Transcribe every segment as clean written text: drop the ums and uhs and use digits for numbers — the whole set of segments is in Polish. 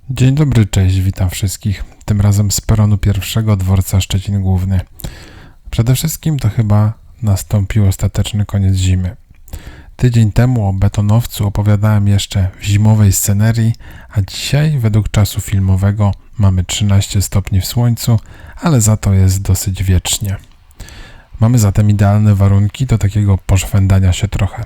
Dzień dobry, cześć, witam wszystkich. Tym razem z peronu pierwszego dworca Szczecin Główny. Przede wszystkim to chyba nastąpił ostateczny koniec zimy. Tydzień temu o betonowcu opowiadałem jeszcze w zimowej scenerii, a dzisiaj według czasu filmowego mamy 13 stopni w słońcu, ale za to jest dosyć wiecznie. Mamy zatem idealne warunki do takiego poszwędania się trochę.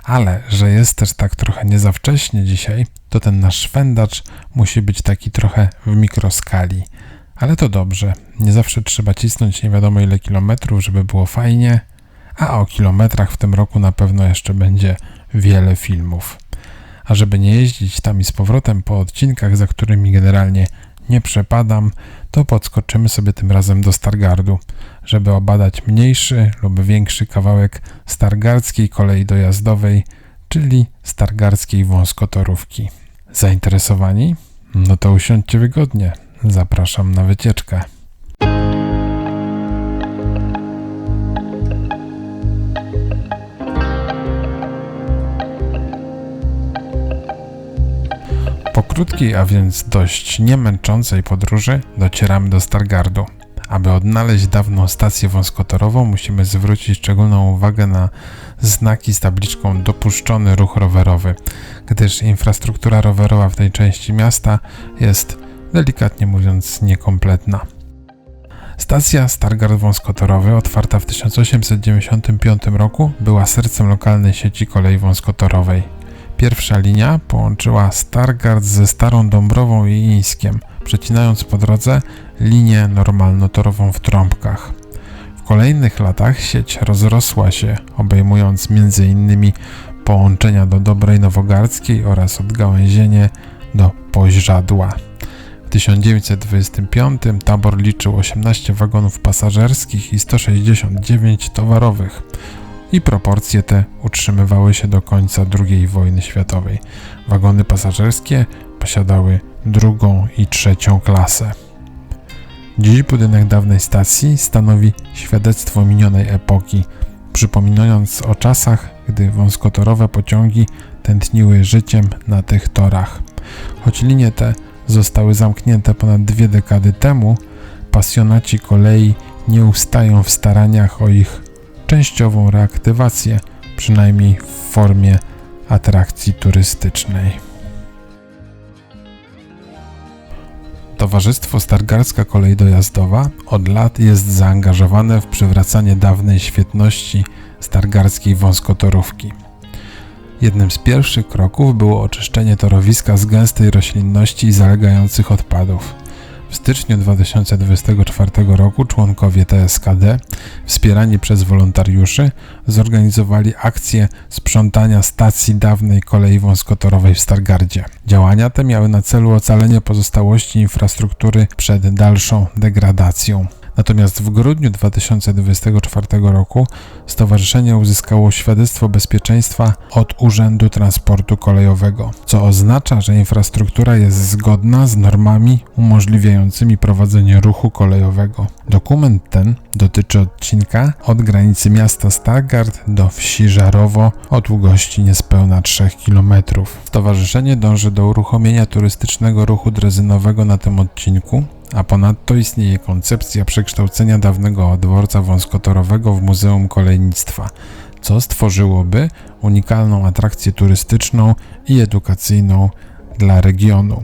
Ale, że jest też tak trochę nie za wcześnie dzisiaj, to ten nasz szwendacz musi być taki trochę w mikroskali. Ale to dobrze, nie zawsze trzeba cisnąć nie wiadomo ile kilometrów, żeby było fajnie, a o kilometrach w tym roku na pewno jeszcze będzie wiele filmów. A żeby nie jeździć tam i z powrotem po odcinkach, za którymi generalnie nie przepadam, to podskoczymy sobie tym razem do Stargardu, żeby obadać mniejszy lub większy kawałek stargardzkiej kolei dojazdowej, czyli stargardzkiej wąskotorówki. Zainteresowani? No to usiądźcie wygodnie. Zapraszam na wycieczkę. Po krótkiej, a więc dość niemęczącej podróży docieramy do Stargardu. Aby odnaleźć dawną stację wąskotorową, musimy zwrócić szczególną uwagę na znaki z tabliczką dopuszczony ruch rowerowy, gdyż infrastruktura rowerowa w tej części miasta jest, delikatnie mówiąc, niekompletna. Stacja Stargard Wąskotorowy, otwarta w 1895 roku, była sercem lokalnej sieci kolei wąskotorowej. Pierwsza linia połączyła Stargard ze Starą Dąbrową i Ińskiem, przecinając po drodze linię normalnotorową w Trąbkach. W kolejnych latach sieć rozrosła się, obejmując m.in. połączenia do Dobrej Nowogardzkiej oraz odgałęzienie do Poźradła. W 1925 tabor liczył 18 wagonów pasażerskich i 169 towarowych. I proporcje te utrzymywały się do końca II wojny światowej. Wagony pasażerskie posiadały drugą i trzecią klasę. Dziś budynek dawnej stacji stanowi świadectwo minionej epoki, przypominając o czasach, gdy wąskotorowe pociągi tętniły życiem na tych torach. Choć linie te zostały zamknięte ponad 2 dekady temu, pasjonaci kolei nie ustają w staraniach o ich częściową reaktywację, przynajmniej w formie atrakcji turystycznej. Towarzystwo Stargardzka Kolej Dojazdowa od lat jest zaangażowane w przywracanie dawnej świetności stargardzkiej wąskotorówki. Jednym z pierwszych kroków było oczyszczenie torowiska z gęstej roślinności i zalegających odpadów. W styczniu 2024 roku członkowie TSKD, wspierani przez wolontariuszy, zorganizowali akcję sprzątania stacji dawnej kolei wąskotorowej w Stargardzie. Działania te miały na celu ocalenie pozostałości infrastruktury przed dalszą degradacją. Natomiast w grudniu 2024 roku stowarzyszenie uzyskało świadectwo bezpieczeństwa od Urzędu Transportu Kolejowego, co oznacza, że infrastruktura jest zgodna z normami umożliwiającymi prowadzenie ruchu kolejowego. Dokument ten dotyczy odcinka od granicy miasta Stargard do wsi Żarowo o długości niespełna 3 km. Stowarzyszenie dąży do uruchomienia turystycznego ruchu drezynowego na tym odcinku, a ponadto istnieje koncepcja przekształcenia dawnego dworca wąskotorowego w Muzeum Kolejnictwa, co stworzyłoby unikalną atrakcję turystyczną i edukacyjną dla regionu.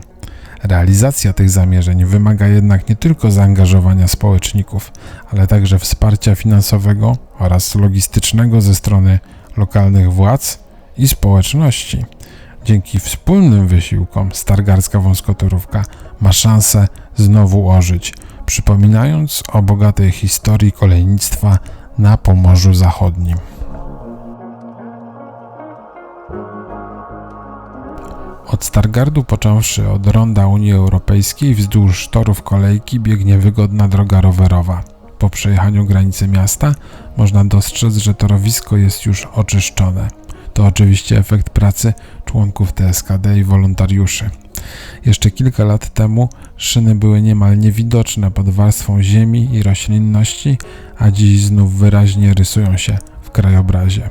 Realizacja tych zamierzeń wymaga jednak nie tylko zaangażowania społeczników, ale także wsparcia finansowego oraz logistycznego ze strony lokalnych władz i społeczności. Dzięki wspólnym wysiłkom Stargardzka Wąskotorówka ma szansę znowu ożyć, przypominając o bogatej historii kolejnictwa na Pomorzu Zachodnim. Od Stargardu, począwszy od ronda Unii Europejskiej, wzdłuż torów kolejki biegnie wygodna droga rowerowa. Po przejechaniu granicy miasta można dostrzec, że torowisko jest już oczyszczone. To oczywiście efekt pracy członków TSKD i wolontariuszy. Jeszcze kilka lat temu szyny były niemal niewidoczne pod warstwą ziemi i roślinności, a dziś znów wyraźnie rysują się w krajobrazie.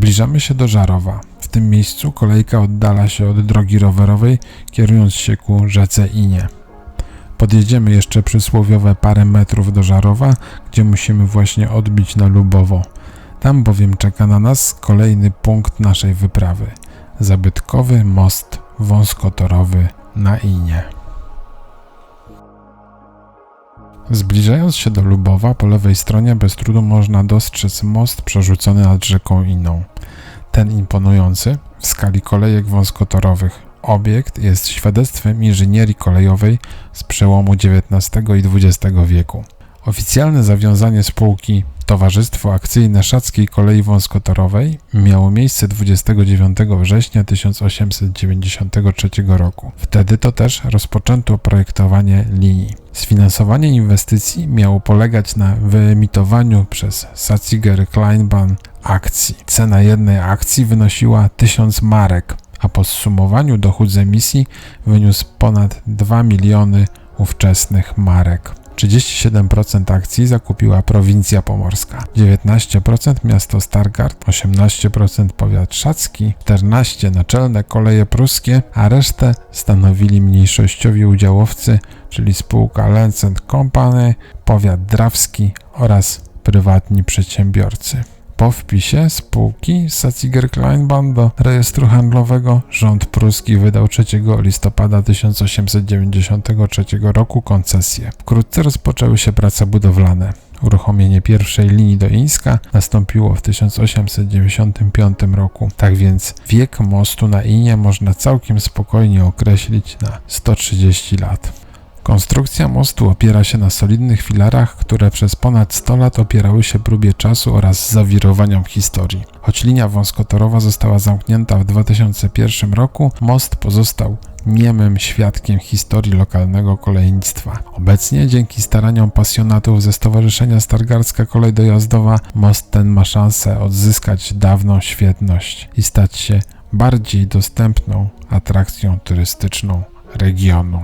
Zbliżamy się do Żarowa. W tym miejscu kolejka oddala się od drogi rowerowej, kierując się ku rzece Inie. Podjedziemy jeszcze przysłowiowe parę metrów do Żarowa, gdzie musimy właśnie odbić na Lubowo. Tam bowiem czeka na nas kolejny punkt naszej wyprawy. Zabytkowy most wąskotorowy na Inie. Zbliżając się do Lubowa, po lewej stronie bez trudu można dostrzec most przerzucony nad rzeką Iną. Ten imponujący w skali kolejek wąskotorowych obiekt jest świadectwem inżynierii kolejowej z przełomu XIX i XX wieku. Oficjalne zawiązanie spółki Towarzystwo Akcyjne Szацkiej Kolei Wąskotorowej miało miejsce 29 września 1893 roku. Wtedy to też rozpoczęto projektowanie linii. Sfinansowanie inwestycji miało polegać na wyemitowaniu przez Saziger Kleinbahn akcji. Cena jednej akcji wynosiła 1000 marek, a po zsumowaniu dochód z emisji wyniósł ponad 2 miliony ówczesnych marek. 37% akcji zakupiła prowincja pomorska, 19% miasto Stargard, 18% powiat szacki, 14% naczelne koleje pruskie, a resztę stanowili mniejszościowi udziałowcy, czyli spółka Lenz & Company, powiat drawski oraz prywatni przedsiębiorcy. Po wpisie spółki Saziger Kleinbahn do rejestru handlowego rząd pruski wydał 3 listopada 1893 roku koncesję. Wkrótce rozpoczęły się prace budowlane. Uruchomienie pierwszej linii do Ińska nastąpiło w 1895 roku. Tak więc wiek mostu na Inie można całkiem spokojnie określić na 130 lat. Konstrukcja mostu opiera się na solidnych filarach, które przez ponad 100 lat opierały się próbie czasu oraz zawirowaniom historii. Choć linia wąskotorowa została zamknięta w 2001 roku, most pozostał niemym świadkiem historii lokalnego kolejnictwa. Obecnie, dzięki staraniom pasjonatów ze Stowarzyszenia Stargardzka Kolej Dojazdowa, most ten ma szansę odzyskać dawną świetność i stać się bardziej dostępną atrakcją turystyczną regionu.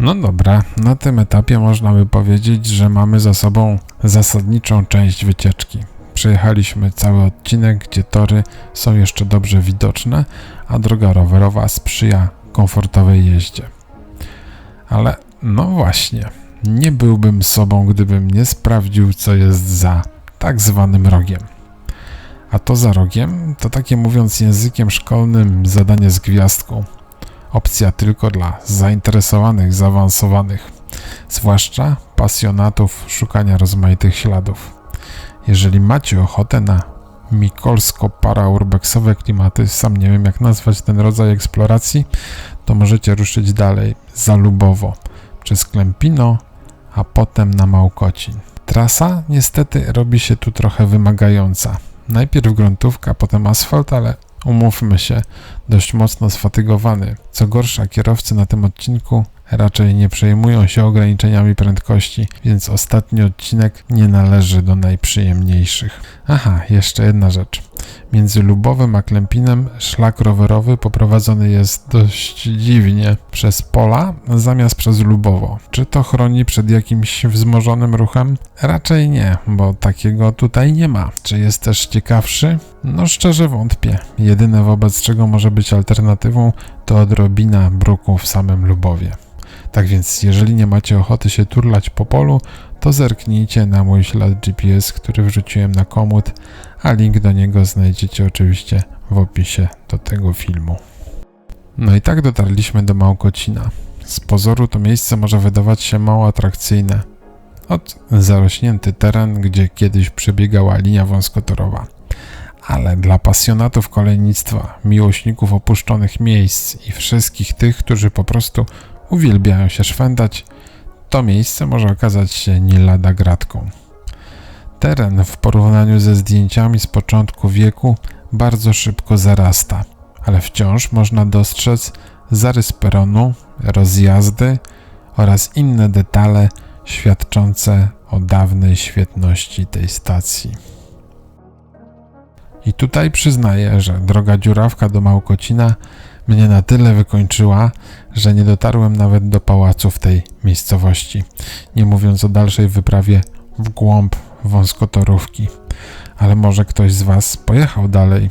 No dobra, na tym etapie można by powiedzieć, że mamy za sobą zasadniczą część wycieczki. Przejechaliśmy cały odcinek, gdzie tory są jeszcze dobrze widoczne, a droga rowerowa sprzyja komfortowej jeździe. Ale no właśnie, nie byłbym sobą, gdybym nie sprawdził, co jest za tak zwanym rogiem. A to za rogiem to, takie mówiąc językiem szkolnym, zadanie z gwiazdką. Opcja tylko dla zainteresowanych, zaawansowanych, zwłaszcza pasjonatów szukania rozmaitych śladów. Jeżeli macie ochotę na mikolsko-paraurbexowe klimaty, sam nie wiem jak nazwać ten rodzaj eksploracji, to możecie ruszyć dalej, za Lubowo, przez Klempino, a potem na Małkocin. Trasa niestety robi się tu trochę wymagająca. Najpierw gruntówka, potem asfalt, ale umówmy się, dość mocno sfatygowany. Co gorsza, kierowcy na tym odcinku raczej nie przejmują się ograniczeniami prędkości, więc ostatni odcinek nie należy do najprzyjemniejszych. Aha, jeszcze jedna rzecz. Między Lubowem a Klempinem szlak rowerowy poprowadzony jest dość dziwnie przez pola zamiast przez Lubowo. Czy to chroni przed jakimś wzmożonym ruchem? Raczej nie, bo takiego tutaj nie ma. Czy jest też ciekawszy? No szczerze wątpię. Jedyne, wobec czego może być alternatywą, to odrobina bruku w samym Lubowie. Tak więc jeżeli nie macie ochoty się turlać po polu, to zerknijcie na mój ślad GPS, który wrzuciłem na komód, a link do niego znajdziecie oczywiście w opisie do tego filmu. No i tak dotarliśmy do Małkocina. Z pozoru to miejsce może wydawać się mało atrakcyjne. Zarośnięty teren, gdzie kiedyś przebiegała linia wąskotorowa. Ale dla pasjonatów kolejnictwa, miłośników opuszczonych miejsc i wszystkich tych, którzy po prostu uwielbiają się szwendać, to miejsce może okazać się nie lada gratką. Teren w porównaniu ze zdjęciami z początku wieku bardzo szybko zarasta, ale wciąż można dostrzec zarys peronu, rozjazdy oraz inne detale świadczące o dawnej świetności tej stacji. I tutaj przyznaję, że droga dziurawka do Małkocina mnie na tyle wykończyła, że nie dotarłem nawet do pałaców tej miejscowości, nie mówiąc o dalszej wyprawie w głąb wąskotorówki. Ale może ktoś z Was pojechał dalej?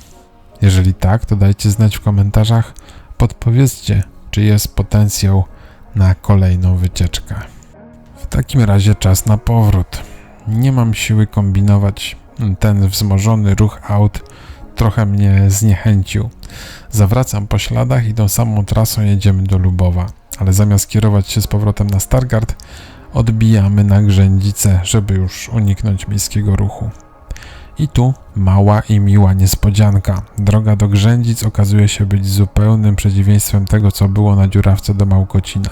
Jeżeli tak, to dajcie znać w komentarzach, podpowiedzcie, czy jest potencjał na kolejną wycieczkę. W takim razie czas na powrót. Nie mam siły kombinować. Ten wzmożony ruch aut trochę mnie zniechęcił. Zawracam po śladach i tą samą trasą jedziemy do Lubowa. Ale zamiast kierować się z powrotem na Stargard, odbijamy na Grzędzice, żeby już uniknąć miejskiego ruchu. I tu mała i miła niespodzianka. Droga do Grzędzic okazuje się być zupełnym przeciwieństwem tego, co było na Dziurawce do Małkocina.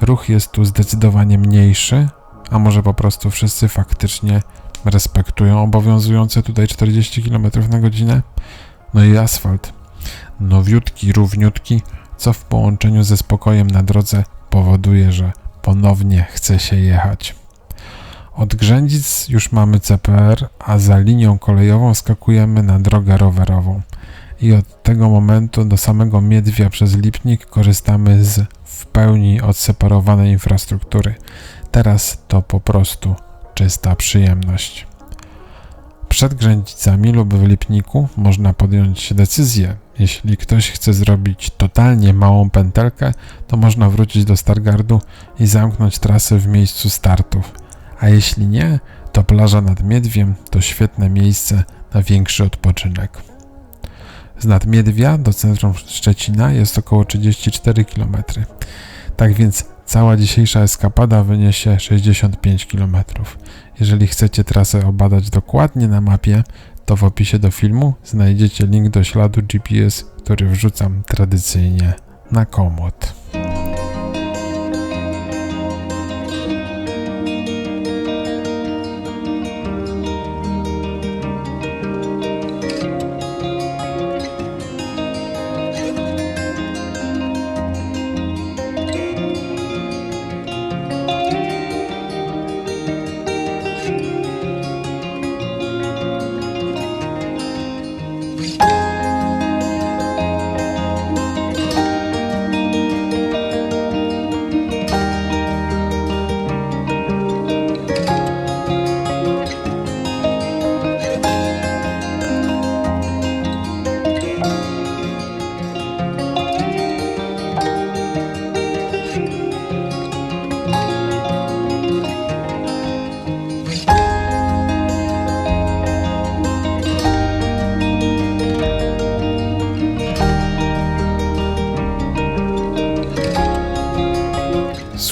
Ruch jest tu zdecydowanie mniejszy, a może po prostu wszyscy faktycznie respektują obowiązujące tutaj 40 km na godzinę? No i asfalt. Nowiutki, równiutki, co w połączeniu ze spokojem na drodze powoduje, że ponownie chce się jechać. Od Grzędzic już mamy CPR, a za linią kolejową skakujemy na drogę rowerową. I od tego momentu do samego Miedwia przez Lipnik korzystamy z w pełni odseparowanej infrastruktury. Teraz to po prostu czysta przyjemność. Przed Grzędzicami lub w Lipniku można podjąć decyzję. Jeśli ktoś chce zrobić totalnie małą pętelkę, to można wrócić do Stargardu i zamknąć trasę w miejscu startów. A jeśli nie, to plaża nad Miedwiem to świetne miejsce na większy odpoczynek. Z Nadmiedwia do centrum Szczecina jest około 34 km. Tak więc cała dzisiejsza eskapada wyniesie 65 km. Jeżeli chcecie trasę obadać dokładnie na mapie, to w opisie do filmu znajdziecie link do śladu GPS, który wrzucam tradycyjnie na komód.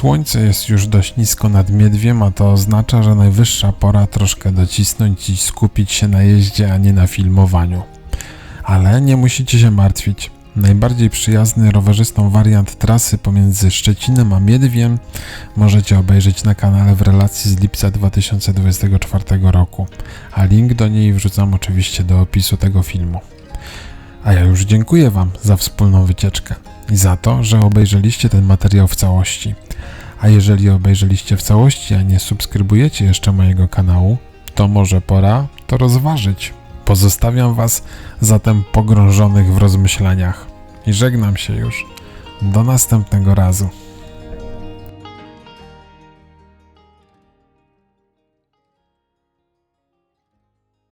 Słońce jest już dość nisko nad Miedwiem, a to oznacza, że najwyższa pora troszkę docisnąć i skupić się na jeździe, a nie na filmowaniu. Ale nie musicie się martwić. Najbardziej przyjazny rowerzystom wariant trasy pomiędzy Szczecinem a Miedwiem możecie obejrzeć na kanale w relacji z lipca 2024 roku, a link do niej wrzucam oczywiście do opisu tego filmu. A ja już dziękuję Wam za wspólną wycieczkę i za to, że obejrzeliście ten materiał w całości. A jeżeli obejrzeliście w całości, a nie subskrybujecie jeszcze mojego kanału, to może pora to rozważyć. Pozostawiam Was zatem pogrążonych w rozmyślaniach i żegnam się już. Do następnego razu.